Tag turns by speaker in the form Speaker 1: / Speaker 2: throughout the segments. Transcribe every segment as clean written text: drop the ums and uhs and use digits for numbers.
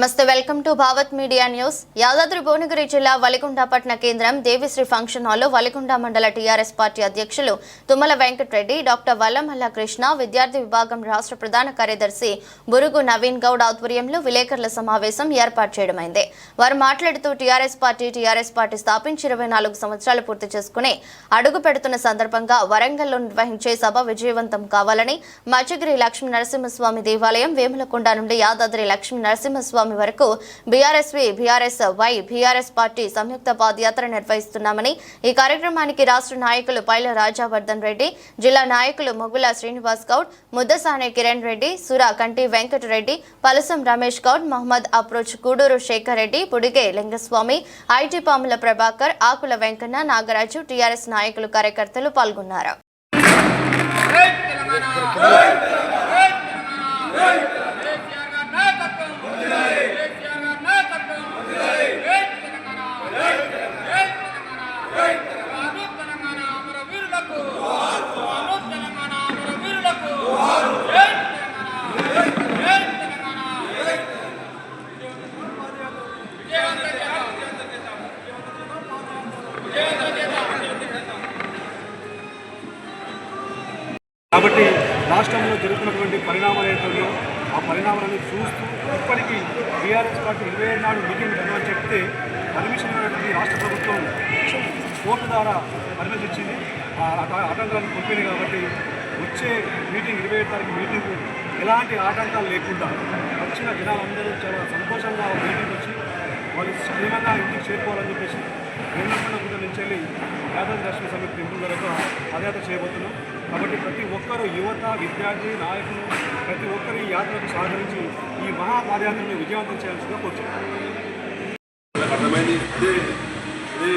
Speaker 1: నమస్తే welcome to Bhavat media news. Yadadri Bhuvanagiri జిల్లా వలిగొండ పట్టణ కేంద్రం దేవిశ్రీ ఫంక్షన్ హాల్లో వలిగొండ మండల టీఆర్ఎస్ పార్టీ అధ్యక్షులు తుమ్మల వెంకటరెడ్డి, డాక్టర్ వల్లమల్ల కృష్ణ, విద్యార్థి విభాగం రాష్ట్ర ప్రధాన కార్యదర్శి బురుగు నవీన్ గౌడ్ ఆధ్వర్యంలో విలేకరుల సమావేశం ఏర్పాటు చేయడమైంది. వారు మాట్లాడుతూ టీఆర్ఎస్ పార్టీ స్థాపించి 24 సంవత్సరాలు పూర్తి చేసుకుని అడుగు పెడుతున్న సందర్భంగా వరంగల్లో నిర్వహించే సభ విజయవంతం కావాలని మచ్చగిరి లక్ష్మీ నరసింహస్వామి దేవాలయం వేములకొండ నుండి యాదాద్రి లక్ష్మీ నరసింహస్వామి వరకు బీఆర్ఎస్ పార్టీ సంయుక్త పాదయాత్ర నిర్వహిస్తున్నామని, ఈ కార్యక్రమానికి రాష్ట్ర నాయకులు పైల రాజావర్ధన్ రెడ్డి, జిల్లా నాయకులు మొగుల Srinivas Goud, ముద్దసానే Kiran Reddy, Surakanti Venkatareddy, Palasam Ramesh Goud, Mohammed Afroz, Kuduru Shekar Reddy, Pudige Lingaswamy, IT Pamula Prabhakar, Akula Venkanna, Nagaraju, TRS నాయకులు, కార్యకర్తలు పాల్గొన్నారు.
Speaker 2: కాబట్టి రాష్ట్రంలో జరుగుతున్నటువంటి పరిణామాలు ఏదైతే ఆ పరిణామాలను చూస్తూ ఇప్పటికీ టీఆర్ఎస్ పార్టీ 27 నాడు మీటింగ్ జరగని చెప్తే పర్మిషన్ ఇవ్వడానికి రాష్ట్ర ప్రభుత్వం కోర్టు ద్వారా పర్మిషన్ ఇచ్చింది. ఆ ఆటంకాలను కొట్టింది. కాబట్టి వచ్చే మీటింగ్ 27 తారీఖు మీటింగ్ ఎలాంటి ఆటంకాలు లేకుండా వచ్చిన జనాలందరూ చాలా సంతోషంగా మీటింగ్ వచ్చి వాళ్ళు క్షేమంగా ఇంటికి చేరుకోవాలని చెప్పేసి వేములకొండ గుట్ట నుంచి వెళ్ళి యాదాద్రి లక్ష్మీ సమితి టెంపుల్ వరకు పాదయాత్ర చేయబోతున్నాం. కాబట్టి ప్రతి ఒక్కరూ యువత, విద్యార్థి, నాయకులు ప్రతి ఒక్కరు ఈ యాత్రకు సహకరించి ఈ మహా పాదయాత్రను విజయవంతం చేయాల్సిందిగా కోరుతున్నాం.
Speaker 3: అర్థమైంది. ఇదే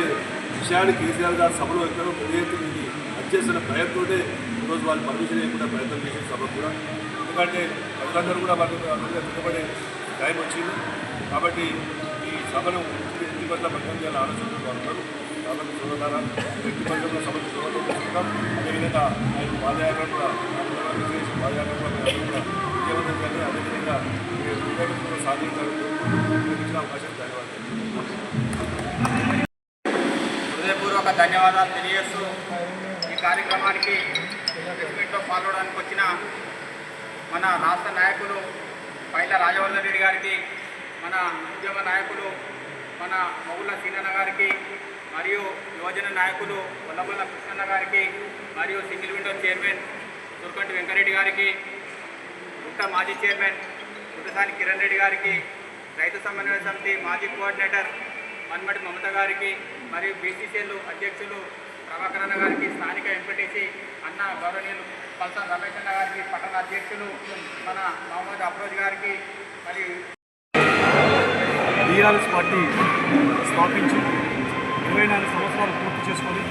Speaker 3: విషయాన్ని కేసీఆర్ గారు సభలో ఎక్కడో పెద్ద ఎత్తున అధ్యక్షన ప్రయత్నంతోనే ఈరోజు వాళ్ళు పర్మిషన్ లేకుండా ప్రయత్నం చేసిన సభ కూడా. ఎందుకంటే ప్రజలందరూ కూడా వాళ్ళు తిరగబడే టైం వచ్చింది. కాబట్టి ఈ సభను ఇంటి పట్ల భద్రం చేయాలని ఆలోచనలు అంటారు. కాబట్టి చూడారా వ్యక్తి పట్ల సభకు చూడటం చేసుకుంటాం. అదేవిధంగా ఆయన పాదయాత్ర కూడా పాదయాత్ర కూడా విజయవంతం చేయాలి. అదేవిధంగా సాధించాలని ఇచ్చిన అవకాశం ధన్యవాదాలు.
Speaker 4: హృదయపూర్వక ధన్యవాదాలు తెలియజేస్తూ ఈ కార్యక్రమానికి మీట్లో పాల్గొనడానికి వచ్చిన మన రాష్ట్ర నాయకులు పైల రాజవర్ధన్ రెడ్డి గారికి, మన ఉద్యమ నాయకులు మన మొగుళ్ళ సీనన్న గారికి, మరియు యువజన నాయకులు వల్లమల్ల కృష్ణన్న గారికి, మరియు సింగిల్ విండో చైర్మన్ దుర్కంటి వెంకరెడ్డి గారికి, గుట్ట మాజీ చైర్మన్ ముద్దసాని కిరణ్ రెడ్డి గారికి, రైతు సమన్వయ సమితి మాజీ కోఆర్డినేటర్ మన్మటి మమత గారికి, మరియు బీసీసీఎల్ అధ్యక్షులు ప్రభాకరన్న గారికి, స్థానిక ఎంపీటీసీ అన్న గౌరవనీయులు పల్సన్ రమేష్ అన్న గారికి, పట్టణ అధ్యక్షులు మన మహమ్మద్ అప్రోజ్ గారికి, మరియు
Speaker 2: టీఆర్ఎస్ పార్టీ స్థాపించి 24 సంవత్సరాలు పూర్తి చేసుకొని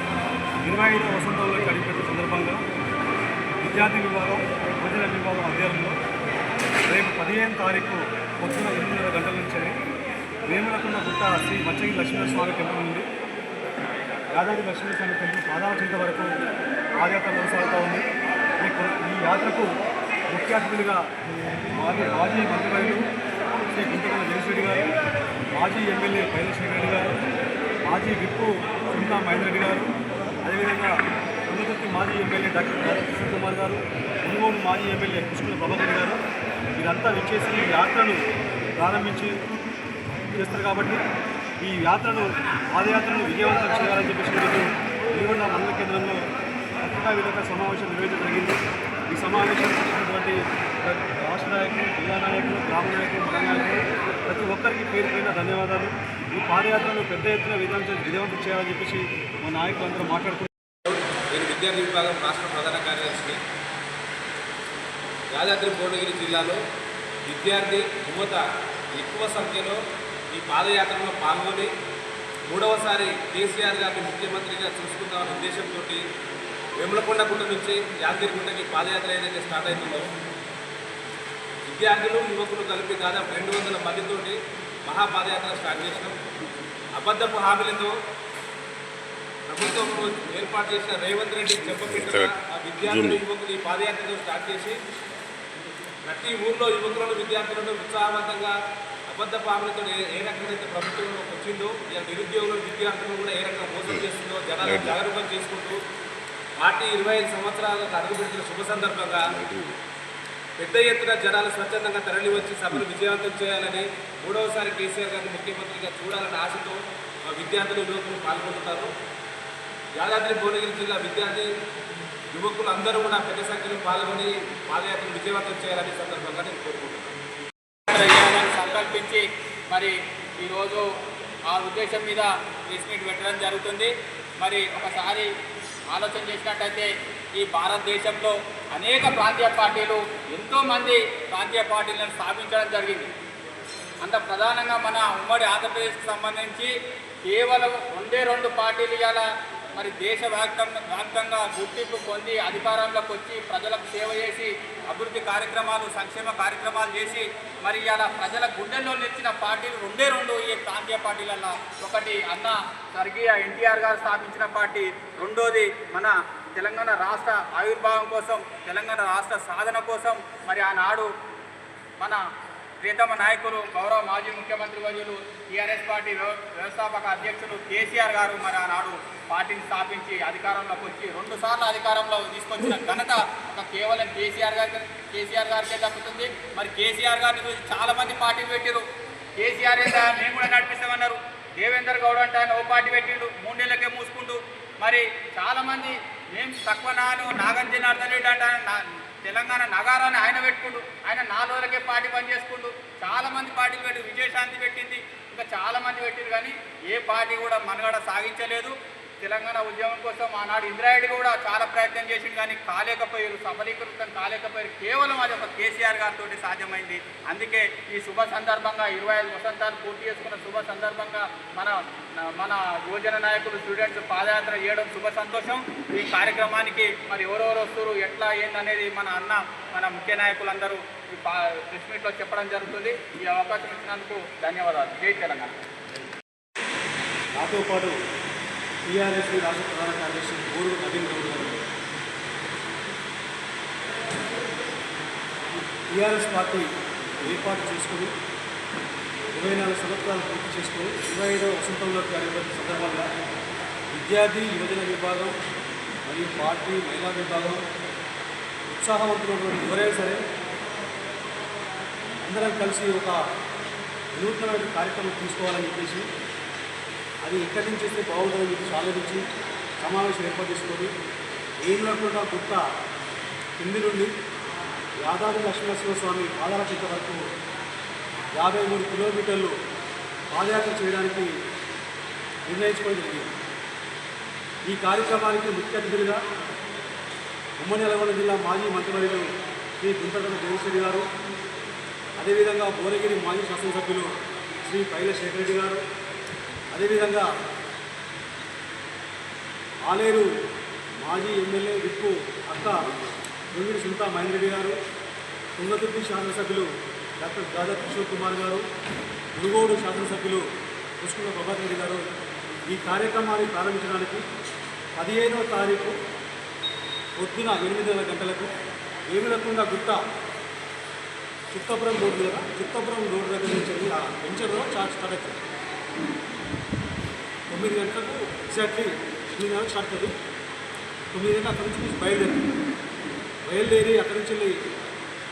Speaker 2: 25వ వసంతంలోకి అడిగిపెట్టిన సందర్భంగా విద్యార్థి విభాగం, ప్రజల విభాగం ఆధ్వర్యంలో రేపు 15 తారీఖు పొద్దున 8:30 గంటల నుంచి వేములకొండ గుట్ట శ్రీ మచ్చగిరి లక్ష్మీనరస్వామి టెంపుల్ నుండి యాదాద్రి లక్ష్మీనరస్వామి టెంపుల్ పాదాలచింత వరకు పాదయాత్ర కొనసాగుతూ ఉంది. ఈ యాత్రకు ముఖ్య అతిథులుగా మాజీ మంత్రివర్యులు శ్రీ గుంటకల్ల జగన్రెడ్డి గారు, మాజీ ఎమ్మెల్యే పైల శ్రీరెడ్డి గారు, మాజీ విప్పు చింతా మహేందర్ రెడ్డి గారు, అదేవిధంగా ఉన్నతృప్తి మాజీ ఎమ్మెల్యే డాక్టర్ కిషోర్ కుమార్ గారు, మునుగోడు మాజీ ఎమ్మెల్యే కృష్ణ ప్రభాకర్ గారు వీరంతా విచ్చేసి ఈ యాత్రను ప్రారంభించి చేస్తారు. కాబట్టి ఈ పాదయాత్రను విజయవంతం చేయాలని చెప్పేసి వెలుగొండ మండల కేంద్రంలో పత్రికా విలేకరుల సమావేశం నిర్వహించడం జరిగింది. ఈ సమావేశానికి వచ్చినటువంటి రాష్ట్ర నాయకులు, జిల్లా నాయకులు, గ్రామ నాయకులు, మండల నాయకులు ప్రతి ఒక్కరికి పేరుపైన ధన్యవాదాలు. ఈ పాదయాత్రను పెద్ద ఎత్తున విజయవంతం చేయాలని చెప్పేసి మా నాయకులు అందరూ మాట్లాడుతున్నారు.
Speaker 5: నేను విద్యార్థి విభాగం రాష్ట్ర ప్రధాన కార్యదర్శిని. యాదాద్రి భువనగిరి జిల్లాలో విద్యార్థి యువత ఎక్కువ సంఖ్యలో ఈ పాదయాత్రలో పాల్గొని 3వసారి కేసీఆర్ గారిని ముఖ్యమంత్రిగా చూసుకుందామనే ఉద్దేశంతో వేములకొండ గుట్ట నుంచి యాదగిరిగుట్టకి పాదయాత్ర ఏదైతే స్టార్ట్ అవుతుందో విద్యార్థులు, యువకులు కలిపి దాదాపు 200 మందితోటి మహాపాదయాత్ర స్టార్ట్ చేసినాం. అబద్ధపు హామీలతో ప్రభుత్వం ఏర్పాటు చేసిన రేవంత్ రెడ్డి చెప్పకుండా ఆ విద్యార్థులు, యువకులు ఈ పాదయాత్రతో స్టార్ట్ చేసి ప్రతి ఊర్లో యువకులను, విద్యార్థులను ఉత్సాహవంతంగా అబద్ధ పాములతో ఏ రకమైతే ప్రభుత్వంలో వచ్చిందో ఇలా నిరుద్యోగులు విద్యార్థులను కూడా ఏ రకంగా మోసం చేస్తుందో జనాలను జాగరూకం చేసుకుంటూ పార్టీ 25 సంవత్సరాలకు అడుగుపెట్టిన శుభ సందర్భంగా పెద్ద ఎత్తున జనాలు స్వచ్ఛందంగా తరలి వచ్చి సభను విజయవంతం చేయాలని 3వసారి కేసీఆర్ గారిని ముఖ్యమంత్రిగా చూడాలనే ఆశతో విద్యార్థులు యువకులు పాల్గొంటున్నారు. యాదాద్రి భువనగిరి జిల్లా విద్యార్థి యువకులు అందరూ కూడా పెద్ద సంఖ్యలో పాల్గొని పాదయాత్రను విజయవంతం చేయాలని సందర్భంగా నేను కోరుకుంటున్నాను.
Speaker 4: సంకల్పించి మరి ఈరోజు ఆ ఉద్దేశం మీద ప్రెస్ మీట్ పెట్టడం జరుగుతుంది. మరి ఒకసారి ఆలోచన చేసినట్టయితే ఈ భారతదేశంలో అనేక ప్రాంతీయ పార్టీలు ఎంతోమంది ప్రాంతీయ పార్టీలను స్థాపించడం జరిగింది. అంత ప్రధానంగా మన ఉమ్మడి ఆంధ్రప్రదేశ్కి సంబంధించి కేవలం 2 పార్టీలు ఇవాళ మరి దేశవ్యాప్తంగా గుర్తింపు పొంది అధికారంలోకి వచ్చి ప్రజలకు సేవ చేసి అభివృద్ధి కార్యక్రమాలు సంక్షేమ కార్యక్రమాలు చేసి మరి ఇలా ప్రజల గుండెల్లో నిలిచిన పార్టీలు 2 ఈ ప్రాంతీయ పార్టీలలో. ఒకటి అన్న స్వర్గీయ ఎన్టీఆర్ గారు స్థాపించిన పార్టీ, రెండోది మన తెలంగాణ రాష్ట్ర ఆవిర్భావం కోసం తెలంగాణ రాష్ట్ర సాధన కోసం మరి ఆనాడు మన ప్రియతమ నాయకులు గౌరవ మాజీ ముఖ్యమంత్రి వర్యులు టీఆర్ఎస్ పార్టీ వ్యవస్థాపక అధ్యక్షులు కేసీఆర్ గారు మరి ఆనాడు పార్టీని స్థాపించి అధికారంలోకి వచ్చి 2 సార్లు అధికారంలో తీసుకొచ్చిన ఘనత కేవలం కేసీఆర్ గారికే దక్కుతుంది. మరి కేసీఆర్ గారిని చూసి చాలామంది పార్టీలు పెట్టారు. కేసీఆర్ మేము కూడా నడిపిస్తామన్నారు. దేవేందర్ గౌడ్ అంటే ఆయన ఓ పార్టీ పెట్టిండు, 3 నెలలకే మూసుకుంటూ. మరి చాలామంది మేము తక్కువ నాగం జనార్దన్ రెడ్డి అంటే తెలంగాణ నగారాన్ని ఆయన పెట్టుకుంటూ ఆయన 4 రోజులకే పార్టీ పనిచేసుకుంటూ చాలామంది పార్టీలు పెట్టి విజయశాంతి పెట్టింది, ఇంకా చాలామంది పెట్టింది. కానీ ఏ పార్టీ కూడా మనుగడ సాగించలేదు. తెలంగాణ ఉద్యమం కోసం ఆనాడు ఇందిరారెడ్డి కూడా చాలా ప్రయత్నం చేసింది, కానీ కాలేకపోయారు, సఫలీకృతం కాలేకపోయారు. కేవలం అది ఒక కేసీఆర్ గారితో సాధ్యమైంది. అందుకే ఈ శుభ సందర్భంగా 25 వసంతాలు పూర్తి చేసుకున్న శుభ సందర్భంగా మన యువజన నాయకులు స్టూడెంట్స్ పాదయాత్ర చేయడం శుభ సంతోషం. ఈ కార్యక్రమానికి మరి ఎవరెవరు వస్తారు ఎట్లా ఏందనేది మన ముఖ్య నాయకులందరూ ఈ ప్రెస్ మీట్లో చెప్పడం జరుగుతుంది. ఈ అవకాశం ఇచ్చినందుకు ధన్యవాదాలు. జై తెలంగాణ.
Speaker 2: నాతో పాటు టీఆర్ఎస్ రాష్ట్ర ప్రధాన కార్యదర్శి గోరు నవీన్ గౌడ్ గారు, టీఆర్ఎస్ పార్టీ ఏర్పాటు చేసుకుని 24 సంవత్సరాలు పూర్తి చేసుకుని 25వ వసంతంలోకి అడుగుపెట్టిన సందర్భంగా విద్యార్థి యువజన విభాగం మరియు పార్టీ మహిళా విభాగం ఉత్సాహవంతులైనటువంటి ఎవరైనా సరే అందరం కలిసి ఒక వినూత్నమైన కార్యక్రమం తీసుకోవాలని చెప్పేసి అది ఎక్కడి నుంచి వస్తే బాగుంటుందని చెప్పి ఆలోచించి సమావేశం ఏర్పాటు చేసుకొని ఏం లేకుండా గుట్ట కింది నుండి యాదాద్రి లక్ష్మీనరసింహస్వామి పాదయాత్ర వరకు 53 కిలోమీటర్లు పాదయాత్ర చేయడానికి నిర్ణయించుకోవడం జరిగింది. ఈ కార్యక్రమానికి ముఖ్య అతిథులుగా ఉమ్మడి నల్గొండ జిల్లా మాజీ మంత్రివర్యులు శ్రీ గుంతగడ్డ దేవేశ్వరి గారు, అదేవిధంగా భువనగిరి మాజీ శాసనసభ్యులు శ్రీ పైల శేఖర్ రెడ్డి గారు, అదేవిధంగా ఆలేరు మాజీ ఎమ్మెల్యే విప్పు అక్క వెంగిడి సునీతా మహేందర్ రెడ్డి గారు, తుంగతుర్తి శాసనసభ్యులు డాక్టర్ దాదా కిషోర్ కుమార్ గారు, మునుగోడు శాసనసభ్యులు పుష్కల ప్రభాకర్ రెడ్డి గారు ఈ కార్యక్రమాన్ని ప్రారంభించడానికి 15వ తారీఖు పొద్దున 8 గంటలకు వేములకొండ గుట్ట చిత్తపురం రోడ్డు దగ్గర నుంచి వెళ్ళి ఆ వెంచర్లో స్టార్ట్ అవుతుంది. 9 గంటలకు ఎగ్జాక్ట్లీ 9 గంటలకు స్టార్ట్ అవుతుంది. 9 గంటలకు అక్కడి నుంచి బయలుదేరి అక్కడి నుంచి వెళ్ళి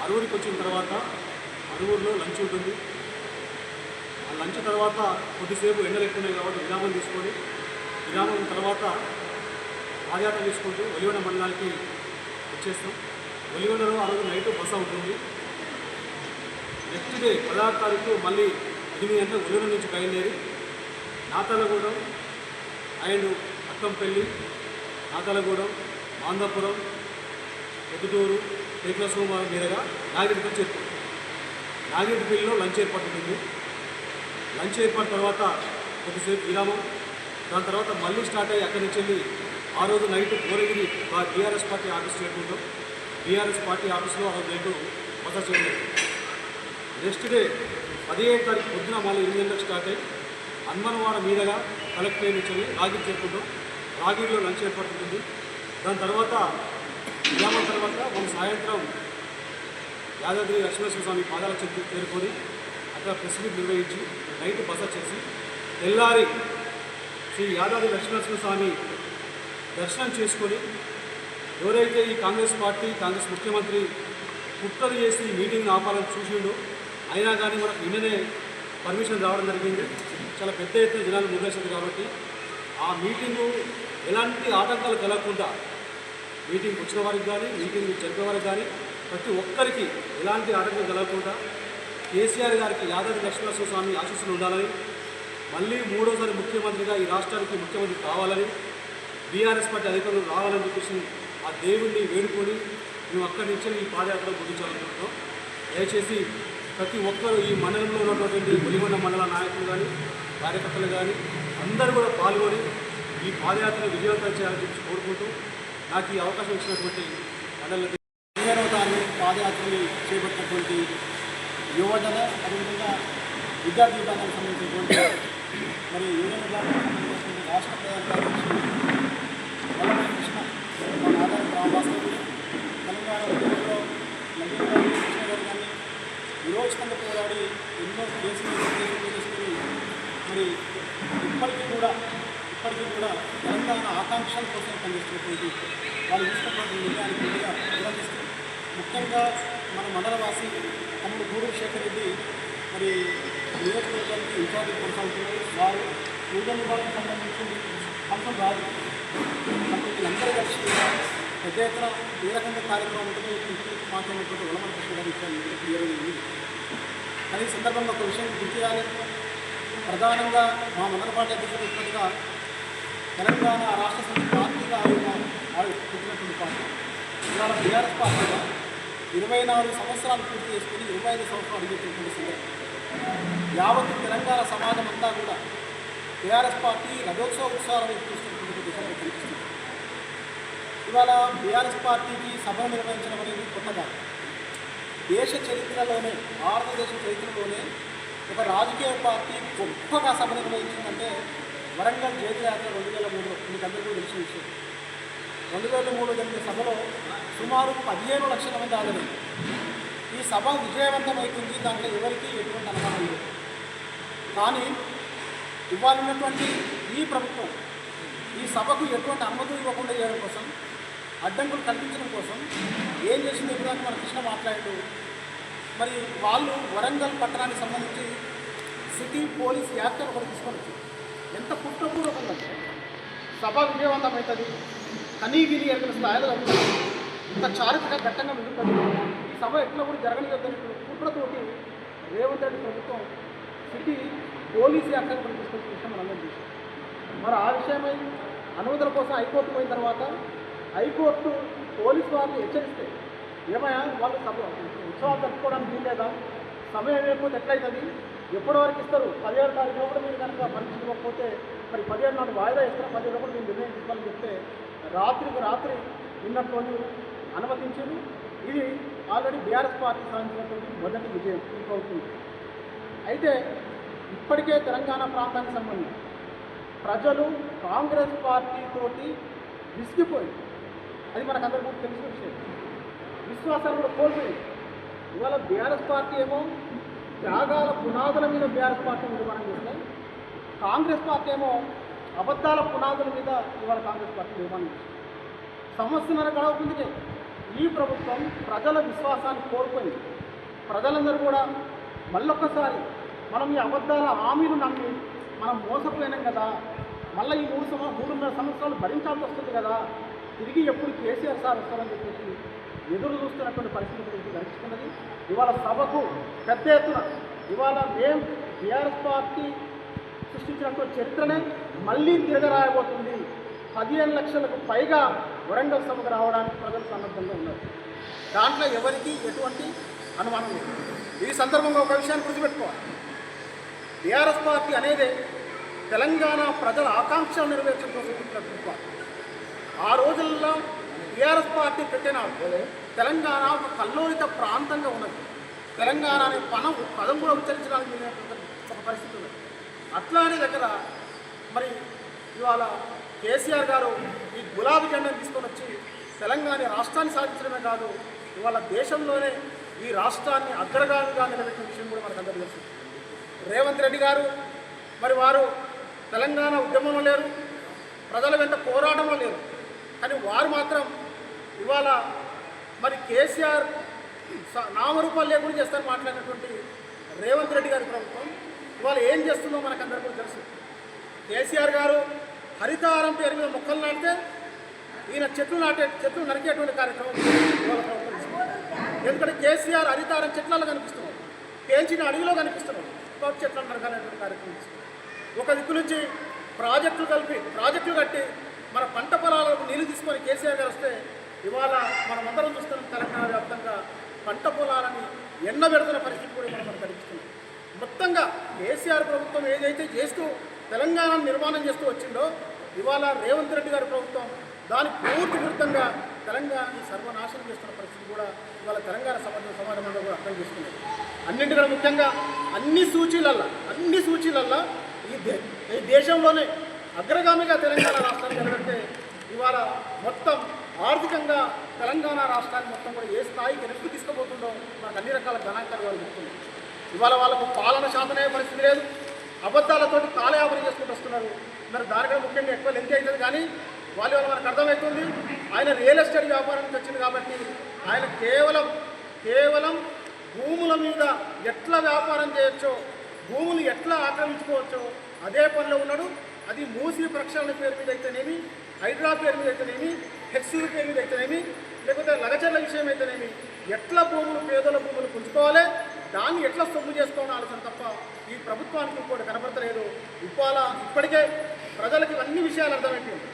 Speaker 2: అరువురికి వచ్చిన తర్వాత అరువుల్లో లంచ్ ఉంటుంది. ఆ లంచ్ తర్వాత కొద్దిసేపు ఎండలు ఎక్కువ ఉన్నాయి కాబట్టి విరామం తీసుకొని విరామం తర్వాత పాదయాత్ర తీసుకుంటూ ఒలిగొండ మండలానికి వచ్చేస్తాం. ఒలిగొండలో ఆ రోజు నైట్ బస ఉంటుంది. నెక్స్ట్ డే 16వ తారీఖు మళ్ళీ 8 గంటలకు ఒలిగొండ నుంచి బయలుదేరి నాతలగూడెం అండ్ అక్కంపల్లి, నాతలగూడెం, ఆంధ్రపురం, పొద్దుటూరు, రేకుల సోమవారం మీదుగా నాగిరెడ్డిపల్లి చేరుకుంటాం. నాగిరెడ్డిపల్లిలో లంచ్ ఏర్పాటు ఉంటుంది. లంచ్ ఏర్పాటు తర్వాత కొద్దిసేపు విరామం, దాని తర్వాత మళ్ళీ స్టార్ట్ అయ్యి అక్కడి నుంచి వెళ్ళి ఆ రోజు night Bhuvanagiri BRS party office చేరుకుంటాం. బీఆర్ఎస్ పార్టీ ఆఫీస్లో ఆ రోజు నైట్ బస చేయలేదు. నెక్స్ట్ డే 15వ తారీఖు పొద్దున మళ్ళీ 8 గంటలకు స్టార్ట్ అయ్యి హనుమన్వాడ మీదుగా కలెక్టరేట్ నుంచి రాగిరి చేరుకుంటాం. రాగిరిలో లంచ్ ఏర్పాటు ఉంటుంది. దాని తర్వాత విరామం తర్వాత మనం సాయంత్రం యాదాద్రి లక్ష్మీనరసింహస్వామి పాదాల చేరుకొని చక్కగా ప్రెస్ మీట్ నిర్వహించి నైట్ బస చేసి తెల్లారి శ్రీ యాదాద్రి లక్ష్మీనరసింహస్వామి దర్శనం చేసుకొని ఎవరైతే ఈ కాంగ్రెస్ పార్టీ కాంగ్రెస్ ముఖ్యమంత్రి కుట్రలు చేసి ఈ మీటింగ్ని ఆపాలని చూసిండో అయినా కానీ మనకు నిన్ననే పర్మిషన్ రావడం జరిగింది. చాలా పెద్ద ఎత్తున జనాలు నిర్వహించింది కాబట్టి ఆ మీటింగు ఎలాంటి ఆటంకాలు కలగకుండా మీటింగ్కి వచ్చిన వారికి కానీ మీటింగ్ జరిపే వారికి కానీ ప్రతి ఒక్కరికి ఎలాంటి ఆటంకం కలగకుండా కేసీఆర్ గారికి యాదాద్రి లక్ష్మీనరసింహస్వామి ఆశీస్సులు ఉండాలని, మళ్ళీ మూడోసారి ముఖ్యమంత్రిగా ఈ రాష్ట్రానికి ముఖ్యమంత్రి కావాలని, బీఆర్ఎస్ పార్టీ అధికారులు రావాలని చెప్పేసి ఆ దేవుణ్ణి వేడుకొని మేము అక్కడి నుంచి ఈ పాదయాత్ర ముగించాలనుకుంటున్నాం. దయచేసి ప్రతి ఒక్కరూ ఈ మండలంలో ఉన్నటువంటి వెలిగొండ మండల నాయకులు కానీ కార్యకర్తలు కానీ అందరూ కూడా పాల్గొని ఈ పాదయాత్రను విజయవంతం చేయాలని చెప్పి కోరుకుంటూ నాకు ఈ అవకాశం ఇచ్చినటువంటి మండల
Speaker 6: 15వ తారీఖు పాదయాత్రని చేపట్టినటువంటి యువజన అదేవిధంగా విద్యార్థి విభాగానికి సంబంధించినటువంటి మరి యువజన విభాగానికి సంబంధించినటువంటి రాష్ట్ర ప్రధాన కార్యదర్శి వల్లభనేని కృష్ణ మన ఆదాయ వాస్తవులు తెలంగాణ ఉద్యమంలో నవీన్ కృష్ణ గారు కానీ విరోచితంగా పోరాడి ఎన్నో కేసులు చేసుకుని మరి ఇప్పటికీ కూడా తెలంగాణ ఆకాంక్షల కోసం పనిచేస్తున్నటువంటి వాళ్ళు తీసుకున్నటువంటి నిర్ణయాన్ని పూర్తిగా అభినందిస్తూ ముఖ్యంగా మన మండలవాసి తమ్ముడు గూడూరు శేఖర్ రెడ్డి మరి నియోజకవర్గానికి ఇన్ఛార్జి కొనసాగుతున్నారు. వారు యువజన విభాగానికి సంబంధించి అంశం రాదు వీళ్ళందరూ కలిసి పెద్ద ఎత్తున ఏ రకంగా కార్యక్రమం ఉంటుందో మాట్లాడినటువంటి వల్లభనేని కృష్ణ గారి విషయాన్ని క్లియర్గా ఉంది. కానీ ఈ సందర్భంగా ఒక విషయం గుర్తు చేయాలి. ప్రధానంగా మా మండల పార్టీ అధ్యక్షుడు చెప్పినట్టుగా తెలంగాణ రాష్ట్ర సమితి పార్టీగా పెట్టినటువంటి పార్టీ ఇవాళ బీఆర్ఎస్ పార్టీగా 24 సంవత్సరాలు పూర్తి చేసుకుని 25 సంవత్సరాలు అడిగేటటువంటి సందర్భం యావత్ తెలంగాణ సమాజం అంతా కూడా బీఆర్ఎస్ పార్టీ రథోత్సవ ఉత్సవాలను తీసుకున్నటువంటి దిశగా కనిపిస్తుంది. ఇవాళ బీఆర్ఎస్ పార్టీకి సభ నిర్వహించడం అనేది కొత్తగా దేశ చరిత్రలోనే భారతదేశ చరిత్రలోనే ఒక రాజకీయ పార్టీ గొప్పగా సభ నిర్వహించిందంటే వరంగల్ జైత్రయాత్ర 2003 మీకు అందరికీ తెలిసిన విషయం. 2003 జరిగిన సభలో సుమారు 15 లక్షల మంది హాజరైంది. ఈ సభ విజయవంతమైతుంది, దాంట్లో ఎవరికి ఎటువంటి అనుమానం లేదు. కానీ ఇవాళ ఉన్నటువంటి ఈ ప్రభుత్వం ఈ సభకు ఎటువంటి అనుమతులు ఇవ్వకుండా చేయడం కోసం, అడ్డంకులు కల్పించడం కోసం ఏం చేసింది ఇప్పుడు మన కృష్ణ మాట్లాడాడు. మరి వాళ్ళు వరంగల్ పట్టణానికి సంబంధించి సిటీ పోలీస్ యాక్ట్ ఒకటి తీసుకొని వచ్చింది. ఎంత కుట్రపూర్వకంగా సభ విజయవంతమవుతుంది, కనీగిరి ఎరిగిన స్థాయిలో జరుగుతుంది, ఇంత చారిత్రక ఘట్టంగా మిగులుతుంది, ఈ సభ ఎట్లా కూడా జరగనిదని కుట్రతోటి రేవంత్ రెడ్డి ప్రభుత్వం సిటీ పోలీస్ యాక్ట్ ఒకటి తీసుకొచ్చిన విషయం మనందరం చూసాం. మరి ఆ విషయమై అనుమతుల కోసం హైకోర్టు పోయిన తర్వాత హైకోర్టు పోలీసు వారిని హెచ్చరిస్తే ఏమయ్యా వాళ్ళు సభ ఉత్సవాలు జరుపుకోవడానికి వీల్లేదా, సమయం అయిపోతే ఎట్లయితుంది, ఎప్పటి వరకు ఇస్తారు, 17 తారీఖులో కూడా మీరు కనుక పర్మిషన్ ఇవ్వకపోతే మరి 17 నాడు వాయిదా ఇస్తారు, 17 కూడా మీరు నిర్ణయం తీసుకోవాలని చెప్తే రాత్రికి రాత్రి నిన్నటువంటి అనుమతించారు. ఇది ఆల్రెడీ బీఆర్ఎస్ పార్టీ సాధించినటువంటి మొదటి విజయం ఈ ప్రభుత్వం. అయితే ఇప్పటికే తెలంగాణ ప్రాంతానికి సంబంధించి ప్రజలు కాంగ్రెస్ పార్టీతోటి విసిగిపోయింది. అది మనకు అందరికీ కూడా తెలిసిన విషయం. విశ్వాసాలు కూడా కోల్పోయింది. ఇవాళ బీఆర్ఎస్ పార్టీ ఏమో త్యాగాల పునాదుల మీద బీఆర్ఎస్ పార్టీ నిర్మాణం చేస్తాయి, కాంగ్రెస్ పార్టీ ఏమో అబద్ధాల పునాదుల మీద ఇవాళ కాంగ్రెస్ పార్టీ నిర్మాణం చేస్తుంది. సంవత్సరాల గడవకుందికే ఈ ప్రభుత్వం ప్రజల విశ్వాసాన్ని కోల్పోయింది. ప్రజలందరూ కూడా మళ్ళొక్కసారి మనం ఈ అబద్ధాల హామీలు నమ్మి మనం మోసపోయినాం కదా, మళ్ళీ ఈ 3.5 సంవత్సరాలు భరించాల్సి వస్తుంది కదా, తిరిగి ఎప్పుడు కేసీఆర్ సార్ వస్తారని చెప్పేసి ఎదురు చూస్తున్నటువంటి పరిస్థితి గురించి గడిచుకున్నది. ఇవాళ సభకు పెద్ద ఎత్తున ఇవాళ మేము బీఆర్ఎస్ పార్టీ సృష్టించినటువంటి చరిత్రనే మళ్ళీ తిరగరాయబోతుంది. 15 లక్షలకు పైగా వరంగల్ సభకు రావడానికి ప్రజలు సన్నద్ధంగా ఉన్నారు. దాంట్లో ఎవరికి ఎటువంటి అనుమానం లేదు. ఈ సందర్భంగా ఒక విషయాన్ని గుర్తుపెట్టుకోవాలి. బీఆర్ఎస్ పార్టీ అనేది తెలంగాణ ప్రజల ఆకాంక్షలు నెరవేర్చడం కోసం పుట్టినటువంటి పార్టీ. ఆ రోజుల్లో టీఆర్ఎస్ పార్టీ పెట్టిన తెలంగాణ ఒక కల్లోలిత ప్రాంతంగా ఉన్నది. తెలంగాణ అనే పదం కూడా ఉచ్చరించడానికి ఒక పరిస్థితి ఉన్నది. అట్లాంటి దగ్గర మరి ఇవాళ కేసీఆర్ గారు ఈ గులాబీ జెండాను తీసుకొని వచ్చి తెలంగాణ రాష్ట్రాన్ని సాధించడమే కాదు, ఇవాళ దేశంలోనే ఈ రాష్ట్రాన్ని అగ్రగామిగా నిలబెట్టిన విషయం కూడా మనకు అందరికీ తెలుసు. రేవంత్ రెడ్డి గారు మరి వారు తెలంగాణ ఉద్యమంలో లేరు, ప్రజల వెంట పోరాటంలో లేరు. కానీ వారు మాత్రం ఇవాళ మరి కేసీఆర్ నామరూపాలు లేకుండా చేస్తారని మాట్లాడినటువంటి రేవంత్ రెడ్డి గారి ప్రభుత్వం ఇవాళ ఏం చేస్తుందో మనకందరికీ కూడా తెలుసు. కేసీఆర్ గారు హరితహారం పేరు మీద మొక్కలు నాటితే ఈయన చెట్లు నరికేటువంటి కార్యక్రమం ఇవాళ ప్రభుత్వం తీసుకుంది. ఎందుకంటే కేసీఆర్ హరితహారం చెట్లలో కనిపిస్తున్నాడు, పేంచిన అడవిలో కనిపిస్తున్నాడు, తోట చెట్లను నరకాలనేటువంటి కార్యక్రమం తీసుకుంది. ఒక దిక్కు నుంచి ప్రాజెక్టులు కట్టి మన పంట పొలాలకు నీళ్లు తీసుకొని కేసీఆర్ గారు వస్తే ఇవాళ మనమందరం చూస్తున్నాం తెలంగాణ వ్యాప్తంగా పంట పొలాలని ఎండబెడుతున్న పరిస్థితి కూడా మనం కనిపిస్తున్నాం. మొత్తంగా కేసీఆర్ ప్రభుత్వం ఏదైతే చేస్తూ తెలంగాణను నిర్మాణం చేస్తూ వచ్చిందో ఇవాళ రేవంత్ రెడ్డి గారి ప్రభుత్వం దానికి పూర్తి విరుద్ధంగా తెలంగాణని సర్వనాశనం చేస్తున్న పరిస్థితి కూడా ఇవాళ తెలంగాణ సమాజంలో కూడా అర్థం చేసుకున్నారు. అన్నింటికన్నా ముఖ్యంగా అన్ని సూచీలల్లో ఈ దేశంలోనే అగ్రగామిగా తెలంగాణ రాష్ట్రాన్ని నిలబెడితే ఇవాళ మొత్తం ఆర్థికంగా తెలంగాణ రాష్ట్రాన్ని మొత్తం కూడా ఏ స్థాయికి వెనక్కి తీసుకుపోతుందో మనకు అన్ని రకాల గణాంకాలు వాళ్ళు చెప్తున్నారు. ఇవాళ వాళ్ళకు పాలన శాతమయ్యే పరిస్థితి లేదు, అబద్ధాలతోటి కాలయాపన చేసుకుంటూ వస్తున్నారు. మరి దానికన్నా ముఖ్యంగా ఎక్కువ లెంత్ అవుతుంది. కానీ వాళ్ళ మనకు అర్థమవుతుంది ఆయన రియల్ ఎస్టేట్ వ్యాపారానికి వచ్చింది కాబట్టి ఆయన కేవలం భూముల మీద ఎట్లా వ్యాపారం చేయొచ్చో, భూములు ఎట్లా ఆక్రమించుకోవచ్చో అదే పనిలో ఉన్నాడు. అది మూసీ ప్రక్షాళన పేరు మీద అయితేనేమి, హైడ్రా పేరు మీద అయితేనేమి, హెచ్సీల పేరు మీద అయితేనేమి, లేకపోతే లగచర్ల విషయం అయితేనేమి, ఎట్లా పేదల భూములు పుంజుకోవాలి, దాన్ని ఎట్లా సొమ్ము చేసుకోవాలని ఆలోచన తప్ప ఈ ప్రభుత్వానికి ఇంకోటి కనపడతలేదు. ఇప్పటికే ప్రజలకు అన్ని విషయాలు అర్థమైపోయింది.